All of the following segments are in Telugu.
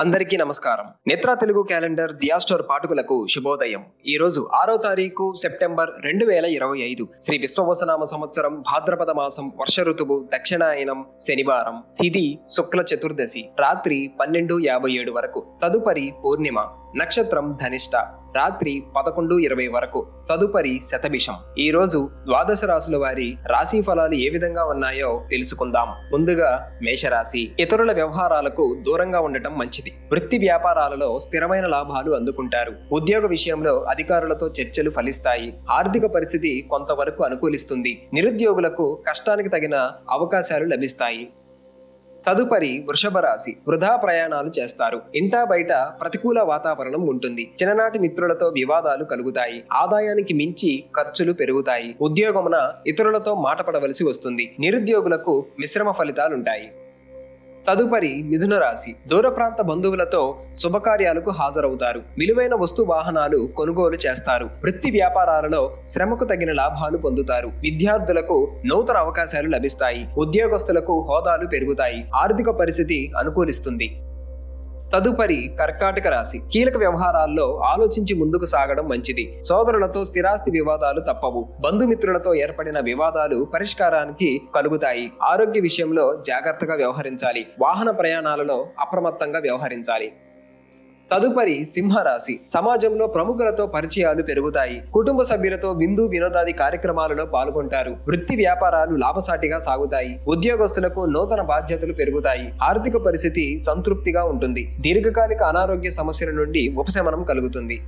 అందరికీ నమస్కారం. నేత్ర తెలుగు క్యాలెండర్ దియా స్టోర్ పాఠకులకు శుభోదయం. ఈ రోజు 6వ తారీఖు సెప్టెంబర్ 2025 శ్రీ విశ్వవసనామ సంవత్సరం భాద్రపద మాసం వర్ష ఋతువు దక్షిణాయనం శనివారం. తిథి శుక్ల చతుర్దశి రాత్రి 12:57 వరకు. తదుపరి పూర్ణిమ. నక్షత్రం ధనిష్ట రాత్రి 11:20 వరకు. తదుపరి శతభిషం. ఈ రోజు ద్వాదశ రాశుల వారి రాశి ఫలాలు ఏ విధంగా ఉన్నాయో తెలుసుకుందాం. ముందుగా మేషరాశి. ఇతరుల వ్యవహారాలకు దూరంగా ఉండటం మంచిది. వృత్తి వ్యాపారాలలో స్థిరమైన లాభాలు అందుకుంటారు. ఉద్యోగ విషయంలో అధికారులతో చర్చలు ఫలిస్తాయి. ఆర్థిక పరిస్థితి కొంతవరకు అనుకూలిస్తుంది. నిరుద్యోగులకు కష్టానికి తగిన అవకాశాలు లభిస్తాయి. తదుపరి వృషభ రాశి. వృధా ప్రయాణాలు చేస్తారు. ఇంటా బయట ప్రతికూల వాతావరణం ఉంటుంది. చిన్ననాటి మిత్రులతో వివాదాలు కలుగుతాయి. ఆదాయానికి మించి ఖర్చులు పెరుగుతాయి. ఉద్యోగమున ఇతరులతో మాట పడవలసి వస్తుంది. నిరుద్యోగులకు మిశ్రమ ఫలితాలుంటాయి. తదుపరి మిథున రాశి. దూర ప్రాంత బంధువులతో శుభకార్యాలకు హాజరవుతారు. విలువైన వస్తు వాహనాలు కొనుగోలు చేస్తారు. వృత్తి వ్యాపారాలలో శ్రమకు తగిన లాభాలు పొందుతారు. విద్యార్థులకు నూతన అవకాశాలు లభిస్తాయి. ఉద్యోగస్తులకు హోదాలు పెరుగుతాయి. ఆర్థిక పరిస్థితి అనుకూలిస్తుంది. తదుపరి కర్కాటక రాశి. కీలక వ్యవహారాల్లో ఆలోచించి ముందుకు సాగడం మంచిది. సోదరులతో స్థిరాస్తి వివాదాలు తప్పవు. బంధుమిత్రులతో ఏర్పడిన వివాదాలు పరిష్కారానికి కలుగుతాయి. ఆరోగ్య విషయంలో జాగ్రత్తగా వ్యవహరించాలి. వాహన ప్రయాణాలలో అప్రమత్తంగా వ్యవహరించాలి. తదుపరి సింహరాశి. సమాజంలో ప్రముఖులతో పరిచయాలు పెరుగుతాయి. కుటుంబ సభ్యులతో విందు వినోదాది కార్యక్రమాలలో పాల్గొంటారు. వృత్తి వ్యాపారాలు లాభసాటిగా సాగుతాయి. ఉద్యోగస్తులకు నూతన బాధ్యతలు పెరుగుతాయి. ఆర్థిక పరిస్థితి సంతృప్తిగా ఉంటుంది. దీర్ఘకాలిక అనారోగ్య సమస్యల నుండి ఉపశమనం కలుగుతుంది.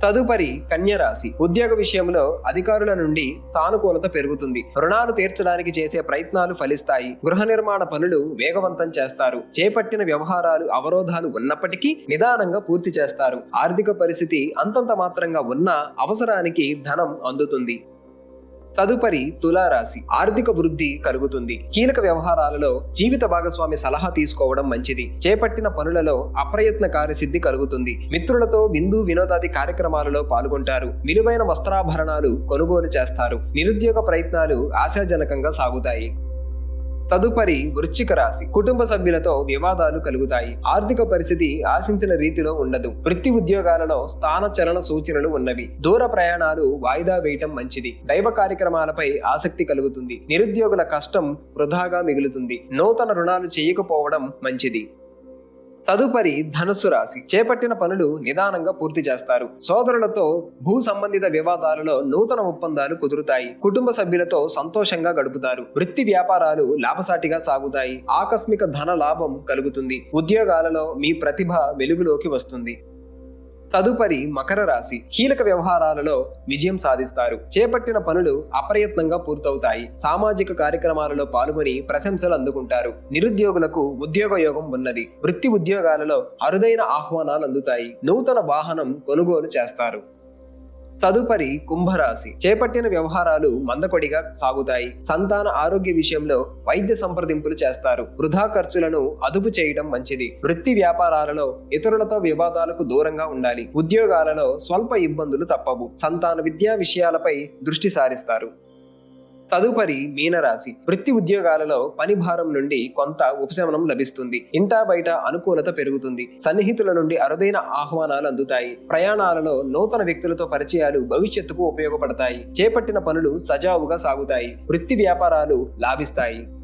తదుపరి కన్యరాశి. ఉద్యోగ విషయంలో అధికారుల నుండి సానుకూలత పెరుగుతుంది. రుణాలు తీర్చడానికి చేసే ప్రయత్నాలు ఫలిస్తాయి. గృహ నిర్మాణ పనులు వేగవంతం చేస్తారు. చేపట్టిన వ్యవహారాలు అవరోధాలు ఉన్నప్పటికీ నిదానంగా పూర్తి చేస్తారు. ఆర్థిక పరిస్థితి అంతంత మాత్రంగా ఉన్నా అవసరానికి ధనం అందుతుంది. తదుపరి తులారాశి. ఆర్థిక వృద్ధి కలుగుతుంది. కీలక వ్యవహారాలలో జీవిత భాగస్వామి సలహా తీసుకోవడం మంచిది. చేపట్టిన పనులలో అప్రయత్న కార్యసిద్ధి కలుగుతుంది. మిత్రులతో విందు వినోదాది కార్యక్రమాలలో పాల్గొంటారు. విలువైన వస్త్రాభరణాలు కొనుగోలు చేస్తారు. నిరుద్యోగ ప్రయత్నాలు ఆశాజనకంగా సాగుతాయి. తదుపరి వృశ్చిక రాశి. కుటుంబ సభ్యులతో వివాదాలు కలుగుతాయి. ఆర్థిక పరిస్థితి ఆశించిన రీతిలో ఉండదు. వృత్తి ఉద్యోగాలలో స్థాన చలన సూచనలు ఉన్నవి. దూర ప్రయాణాలు వాయిదా వేయటం మంచిది. దైవ కార్యక్రమాలపై ఆసక్తి కలుగుతుంది. నిరుద్యోగుల కష్టం వృధాగా మిగులుతుంది. నూతన రుణాలు చేయకపోవడం మంచిది. తదుపరి ధనుస్సు రాశి. చేపట్టిన పనులు నిదానంగా పూర్తి చేస్తారు. సోదరులతో భూ సంబంధిత వివాదాలలో నూతన ఒప్పందాలు కుదురుతాయి. కుటుంబ సభ్యులతో సంతోషంగా గడుపుతారు. వృత్తి వ్యాపారాలు లాభసాటిగా సాగుతాయి. ఆకస్మిక ధన లాభం కలుగుతుంది. ఉద్యోగాలలో మీ ప్రతిభ వెలుగులోకి వస్తుంది. తదుపరి మకర రాశి. కీలక వ్యవహారాలలో విజయం సాధిస్తారు. చేపట్టిన పనులు అప్రయత్నంగా పూర్తవుతాయి. సామాజిక కార్యక్రమాలలో పాల్గొని ప్రశంసలు అందుకుంటారు. నిరుద్యోగులకు ఉద్యోగ యోగం ఉన్నది. వృత్తి ఉద్యోగాలలో అరుదైన ఆహ్వానాలు అందుతాయి. నూతన వాహనం కొనుగోలు చేస్తారు. తదుపరి కుంభరాశి. చేపట్టిన వ్యవహారాలు మందకొడిగా సాగుతాయి. సంతాన ఆరోగ్య విషయంలో వైద్య సంప్రదింపులు చేస్తారు. వృధా ఖర్చులను అదుపు చేయడం మంచిది. వృత్తి వ్యాపారాలలో ఇతరులతో వివాదాలకు దూరంగా ఉండాలి. ఉద్యోగాలలో స్వల్ప ఇబ్బందులు తప్పవు. సంతాన విద్యా విషయాలపై దృష్టి సారిస్తారు. తదుపరి మీనరాశి. వృత్తి ఉద్యోగాలలో పని భారం నుండి కొంత ఉపశమనం లభిస్తుంది. ఇంటా బయట అనుకూలత పెరుగుతుంది. సన్నిహితుల నుండి అరుదైన ఆహ్వానాలు అందుతాయి. ప్రయాణాలలో నూతన వ్యక్తులతో పరిచయాలు భవిష్యత్తుకు ఉపయోగపడతాయి. చేపట్టిన పనులు సజావుగా సాగుతాయి. వృత్తి వ్యాపారాలు లాభిస్తాయి.